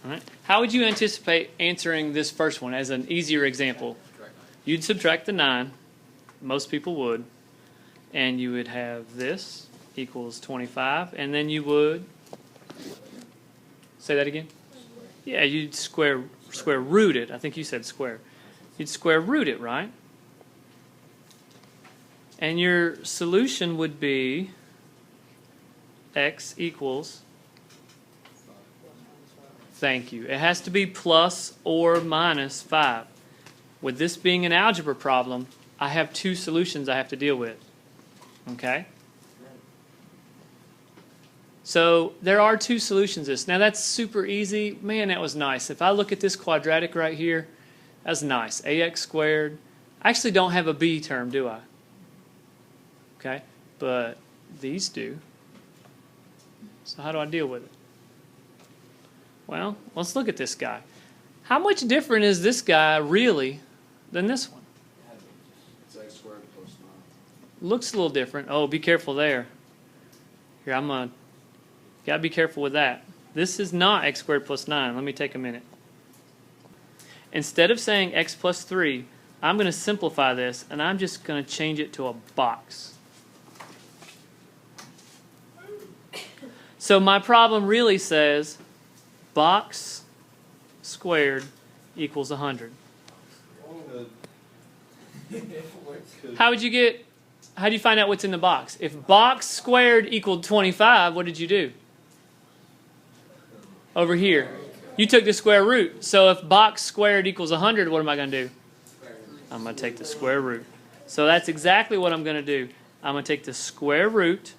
All right. How would you anticipate answering this first one as an easier example? You'd subtract the 9. Most people would. And you would have this equals 25. And then you would... Say that again? Yeah, you'd square root it. I think you said square. You'd square root it, right? And your solution would be x equals... Thank you. It has to be plus or minus 5. With this being an algebra problem, I have 2 solutions I have to deal with. Okay? So there are 2 solutions to this. Now that's super easy. Man, that was nice. If I look at this quadratic right here, that's nice. Ax squared. I actually don't have a b term, do I? Okay? But these do. So how do I deal with it? Well, let's look at this guy. How much different is this guy really than this one? It's x squared plus 9. Looks a little different. Oh, be careful there. Here, gotta be careful with that. This is not x squared plus 9. Let me take a minute. Instead of saying x plus 3, I'm going to simplify this, and I'm just going to change it to a box. So my problem really says box squared equals 100. How do you find out what's in the box? If box squared equaled 25, what did you do? Over here. You took the square root. So if box squared equals 100, what am I going to do? I'm going to take the square root. So that's exactly what I'm going to do. I'm going to take the square root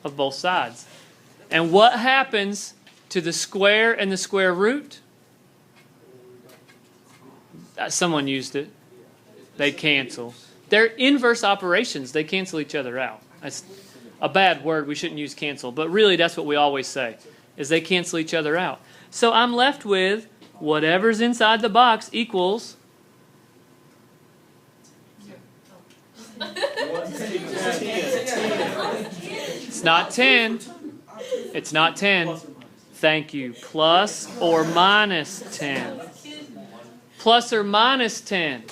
of both sides. And what happens to the square and the square root? Someone used it. They cancel. They're inverse operations. They cancel each other out. That's a bad word. We shouldn't use cancel. But really, that's what we always say, is they cancel each other out. So I'm left with whatever's inside the box equals... It's not 10. It's not 10. Thank you. Plus or minus 10. Plus or minus 10.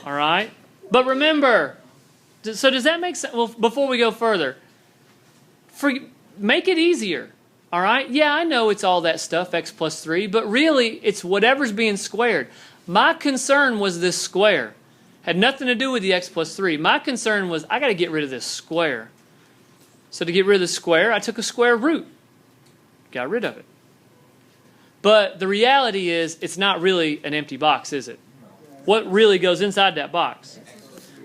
All right? But remember, so does that make sense? Well, before we go further, make it easier. All right? Yeah, I know it's all that stuff, x plus 3, but really it's whatever's being squared. My concern was this square. Had nothing to do with the x plus 3. My concern was I got to get rid of this square. So to get rid of the square, I took a square root. Got rid of it. But the reality is it's not really an empty box, is it? What really goes inside that box?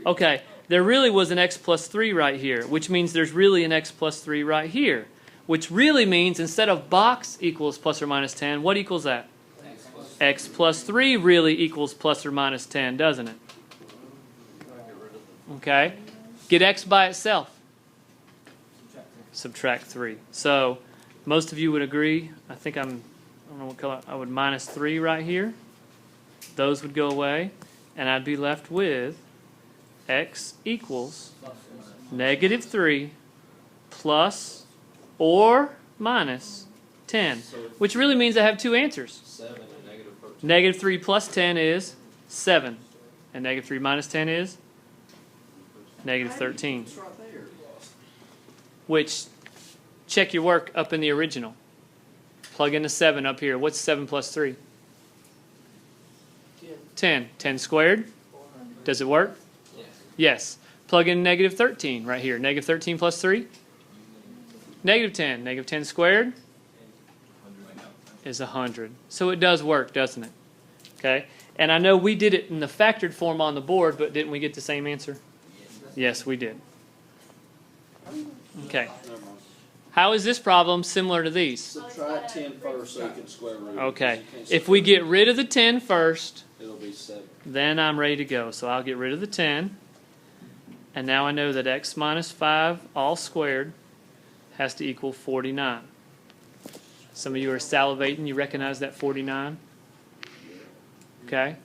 Okay, there really was an x plus 3 right here, which means there's really an x plus 3 right here, which really means instead of box equals plus or minus 10, what equals that? X plus 3 really equals plus or minus 10, doesn't it? Okay, get x by itself. Subtract 3. So most of you would agree. I don't know what color. I would minus 3 right here. Those would go away, and I'd be left with x equals negative 3 plus or minus 10, which really means I have 2 answers. 7 and negative 13. Negative 3 plus 10 is 7, and negative 3 minus 10 is negative 13. Which, check your work up in the original. Plug in the 7 up here. What's 7 plus 3? 10. 10 squared? Does it work? Yes. Plug in negative 13 right here. Negative 13 plus 3? Negative 10. Negative 10 squared is 100. So it does work, doesn't it? Okay. And I know we did it in the factored form on the board, but didn't we get the same answer? Yes, we did. Okay. How is this problem similar to these? Subtract 10 first so you can square root. Okay. If we get rid of the 10 first, it'll be 7. then I'm ready to go. So I'll get rid of the 10. And now I know that x minus 5 all squared has to equal 49. Some of you are salivating. You recognize that 49? Okay.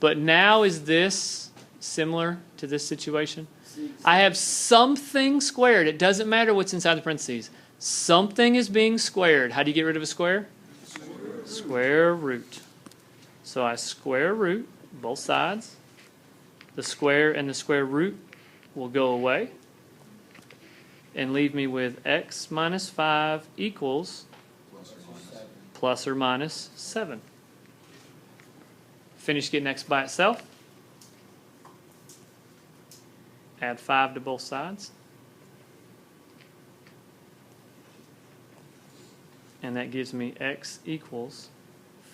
But now is this similar to this situation? I have something squared. It doesn't matter what's inside the parentheses. Something is being squared. How do you get rid of a square? Square root. So I square root both sides. The square and the square root will go away and leave me with x minus 5 equals plus or minus 7. Finish getting x by itself. Add 5 to both sides. And that gives me x equals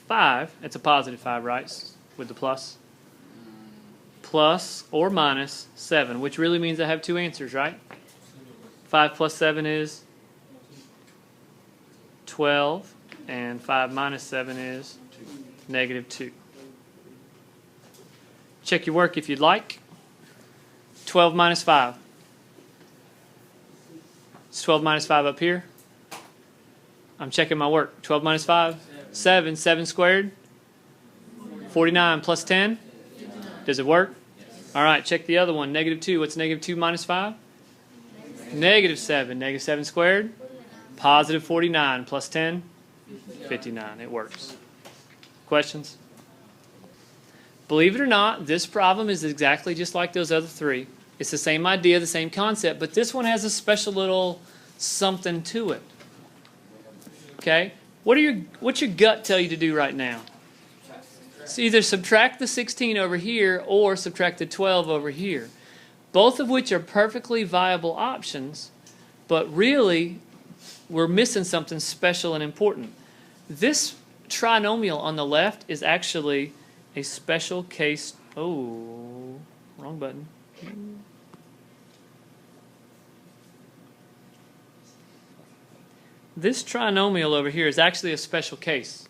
5. It's a positive 5, right? With the plus. Plus or minus 7, which really means I have two answers, right? 5 plus 7 is 12, and 5 minus 7 is negative 2. Check your work if you'd like. 12 minus 5. It's 12 minus 5 up here. I'm checking my work. 12 minus 5? 7. 7 squared? 49 plus 10? Does it work? All right, check the other one. Negative 2. What's negative 2 minus 5? Negative 7. Negative 7 squared? Positive 49 plus 10? 59. It works. Questions? Believe it or not, this problem is exactly just like those other three. It's the same idea, the same concept, but this one has a special little something to it. Okay? What's your gut tell you to do right now? So either subtract the 16 over here or subtract the 12 over here. Both of which are perfectly viable options, but really we're missing something special and important. This trinomial on the left is actually a special case. Oh, wrong button. This trinomial over here is actually a special case.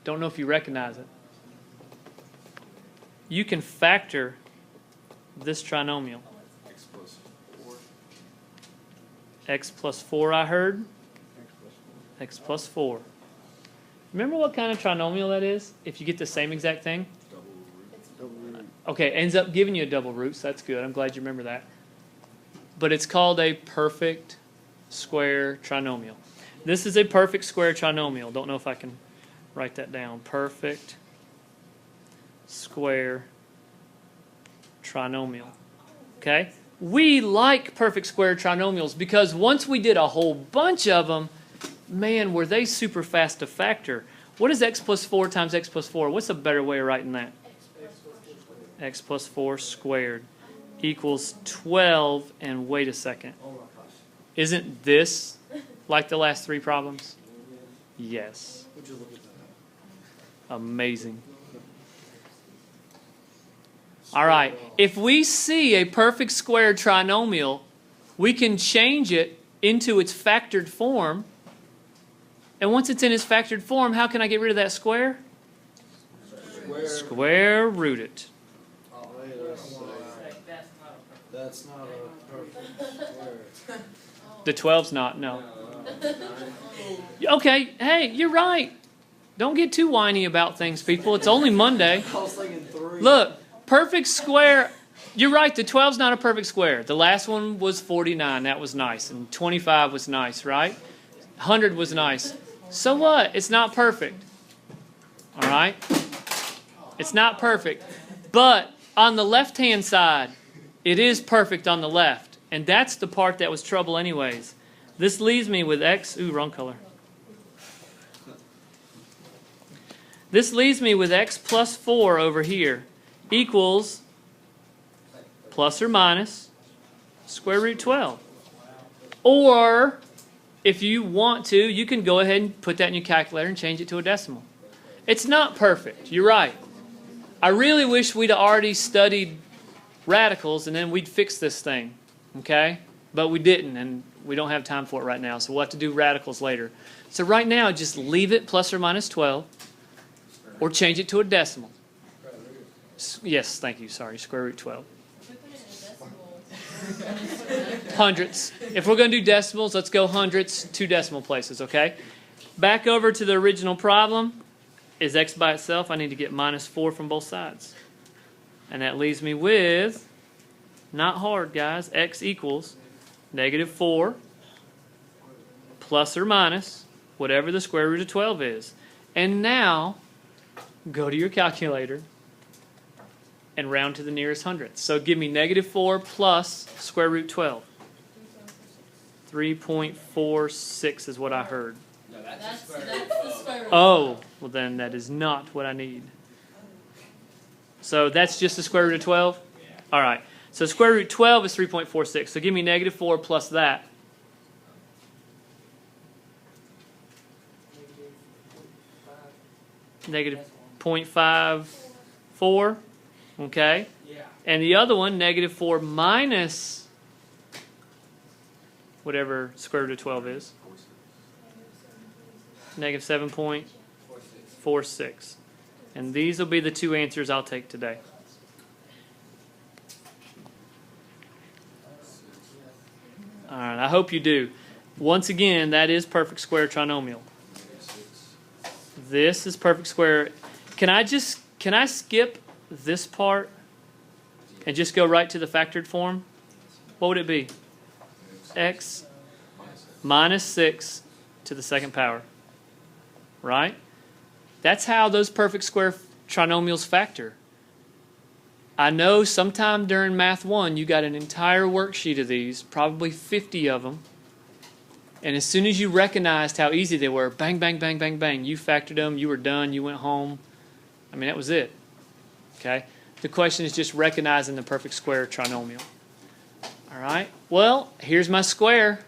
Don't know if you recognize it. You can factor this trinomial. X plus 4 I heard. X plus 4. Remember what kind of trinomial that is? If you get the same exact thing? Double root. Okay, ends up giving you a double root, so that's good. I'm glad you remember that. But it's called a perfect square trinomial. This is a perfect square trinomial. Don't know if I can write that down. Perfect square trinomial. Okay? We like perfect square trinomials because once we did a whole bunch of them, man, were they super fast to factor. What is x plus 4 times x plus 4? What's a better way of writing that? X plus 4 squared equals 12, and wait a second. Isn't this like the last three problems? Yes. Would you look at that? Amazing. All right. If we see a perfect square trinomial, we can change it into its factored form. And once it's in its factored form, how can I get rid of that square? Square root it. Oh, wait, that's not a perfect square. The 12's not, no. Okay, hey, you're right. Don't get too whiny about things, people. It's only Monday. I was thinking 3. Look, perfect square. You're right, the 12's not a perfect square. The last one was 49. That was nice. And 25 was nice, right? 100 was nice. So what? It's not perfect. All right? It's not perfect. But on the left-hand side, it is perfect on the left. And that's the part that was trouble anyways. This leaves me with x. Ooh, wrong color. This leaves me with x plus 4 over here equals plus or minus square root 12. Or, if you want to, you can go ahead and put that in your calculator and change it to a decimal. It's not perfect. You're right. I really wish we'd already studied radicals and then we'd fix this thing. Okay? But we didn't, and we don't have time for it right now, so we'll have to do radicals later. So right now, just leave it plus or minus 12, or change it to a decimal. Yes, thank you, sorry, square root 12. Hundredths. If we're going to do decimals, let's go hundredths, 2 decimal places, okay? Back over to the original problem. Is x by itself? I need to get minus 4 from both sides. And that leaves me with, not hard, guys, x equals negative 4 plus or minus whatever the square root of 12 is. And now, go to your calculator and round to the nearest hundredth. So give me -4 plus square root 12. 3.46 is what I heard. No, that's the square root. Oh, well then that is not what I need. So that's just the square root of 12? Yeah. All right. So square root 12 is 3.46. So give me -4 plus that. -0.54. Okay. Yeah. And the other one, -4 minus whatever square root of 12 is. -7.46. And these will be the two answers I'll take today. All right, I hope you do. Once again, that is perfect square trinomial. This is perfect square. Can I skip this part and just go right to the factored form? What would it be? X minus 6 to the second power. Right? That's how those perfect square trinomials factor. I know sometime during Math 1 you got an entire worksheet of these, probably 50 of them. And as soon as you recognized how easy they were, bang, bang, bang, bang, bang, you factored them, you were done, you went home. I mean, that was it. Okay? The question is just recognizing the perfect square trinomial. All right? Well, here's my square.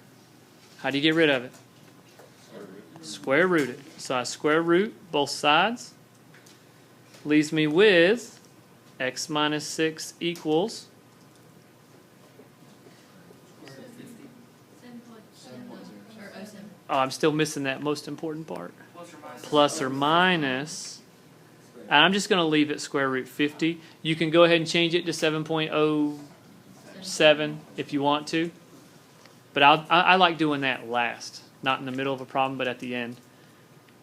How do you get rid of it? Square root it. So I square root both sides. Leaves me with x minus 6 equals. Oh, I'm still missing that most important part. Plus or minus. And I'm just going to leave it square root 50. You can go ahead and change it to 7.07 if you want to. But I like doing that last. Not in the middle of a problem, but at the end.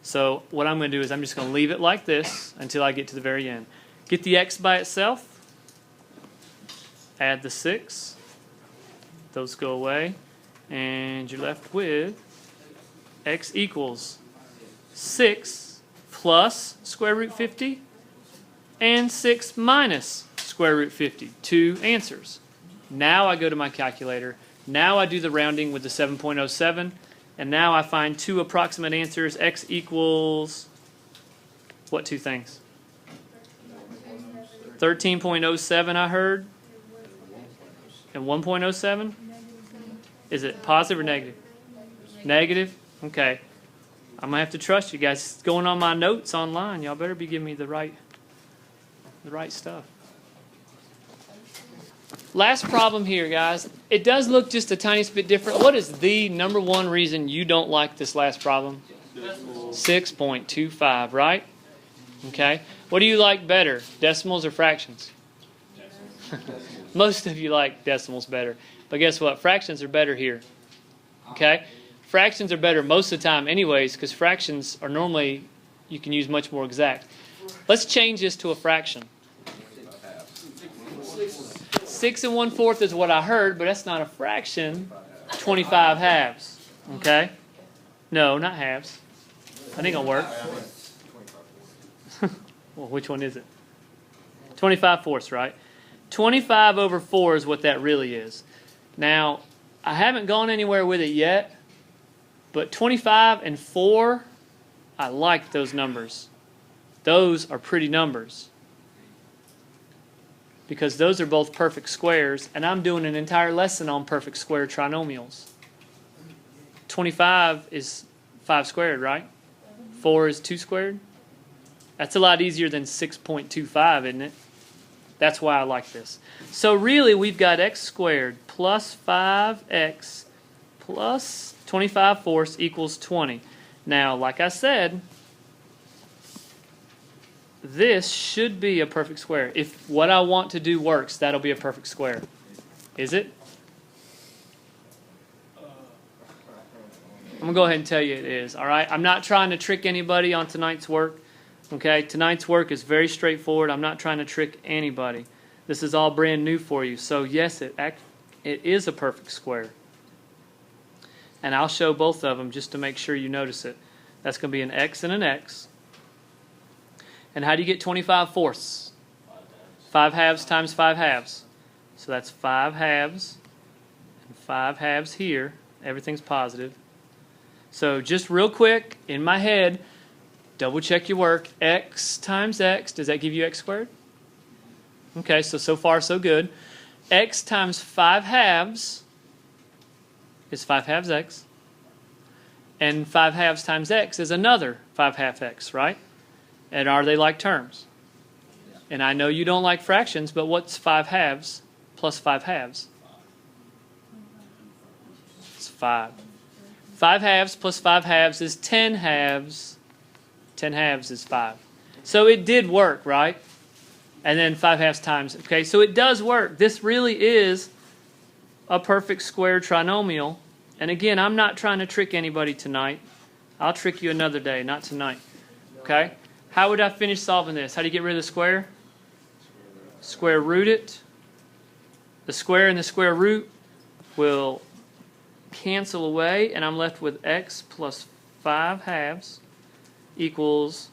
So what I'm going to do is I'm just going to leave it like this until I get to the very end. Get the x by itself. Add the 6. Those go away. And you're left with x equals 6 plus square root 50 and 6 minus square root 50. Two answers. Now I go to my calculator. Now I do the rounding with the 7.07. And now I find two approximate answers. X equals what two things? 13.07 I heard. And 1.07? Is it positive or negative? Negative? Okay. I'm going to have to trust you guys. It's going on my notes online. Y'all better be giving me the right stuff. Last problem here, guys. It does look just a tiny bit different. What is the number one reason you don't like this last problem? 6.25, right? Okay. What do you like better, decimals or fractions? Most of you like decimals better. But guess what? Fractions are better here. Okay? Fractions are better most of the time anyways, because fractions are normally, you can use much more exact. Let's change this to a fraction. 6 1/4 is what I heard, but that's not a fraction. 25 halves. Okay? No, not halves. That ain't gonna work. Well, which one is it? 25 fourths, right? 25 over 4 is what that really is. Now, I haven't gone anywhere with it yet, but 25 and 4, I like those numbers. Those are pretty numbers, because those are both perfect squares, and I'm doing an entire lesson on perfect square trinomials. 25 is 5 squared, right? 4 is 2 squared. That's a lot easier than 6.25, isn't it? That's why I like this. So really, we've got x squared plus 5x plus 25 fourths equals 20. Now, like I said, this should be a perfect square. If what I want to do works, that'll be a perfect square. Is it? I'm going to go ahead and tell you it is. All right? I'm not trying to trick anybody on tonight's work. Okay? Tonight's work is very straightforward. I'm not trying to trick anybody. This is all brand new for you. So yes, it is a perfect square. And I'll show both of them just to make sure you notice it. That's going to be an x and an x. And how do you get 25/4? 5 halves times 5 halves. So that's 5 halves and 5 halves here. Everything's positive. So just real quick, in my head, double check your work. X times x, does that give you x squared? Okay, so far so good. X times 5 halves is 5 halves x. And 5 halves times x is another 5 half x, right? And are they like terms? And I know you don't like fractions, but what's 5 halves plus 5 halves? It's 5. 5 halves plus 5 halves is 10 halves. 10 halves is 5. So it did work, right? And then 5 halves times. Okay, so it does work. This really is a perfect square trinomial. And again, I'm not trying to trick anybody tonight. I'll trick you another day, not tonight. Okay? How would I finish solving this? How do you get rid of the square? Square root it. The square and the square root will cancel away, and I'm left with x plus 5 halves equals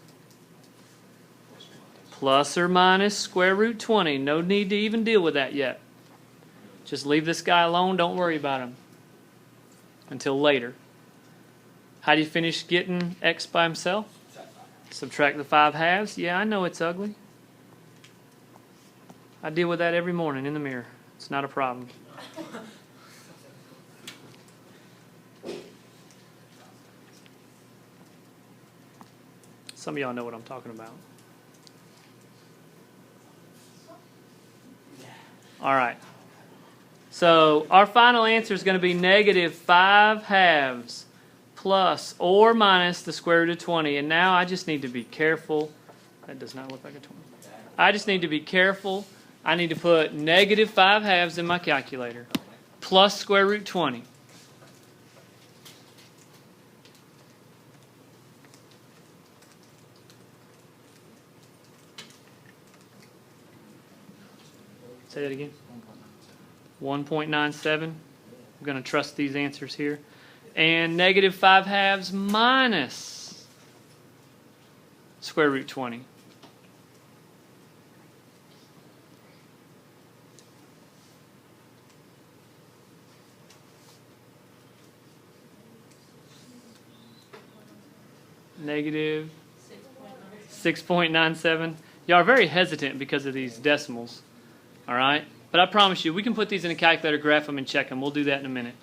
plus or minus square root 20. No need to even deal with that yet. Just leave this guy alone. Don't worry about him until later. How do you finish getting x by himself? Subtract the 5 halves. Yeah, I know it's ugly. I deal with that every morning in the mirror. It's not a problem. Some of y'all know what I'm talking about. All right. So our final answer is going to be negative 5 halves plus or minus the square root of 20. And now I just need to be careful. That does not look like a 20. I just need to be careful. I need to put negative 5 halves in my calculator plus square root 20. Say that again. 1.97. I'm going to trust these answers here. And negative 5 halves minus square root 20. Negative 6.97. Y'all are very hesitant because of these decimals. All right? But I promise you, we can put these in a calculator, graph them, and check them. We'll do that in a minute.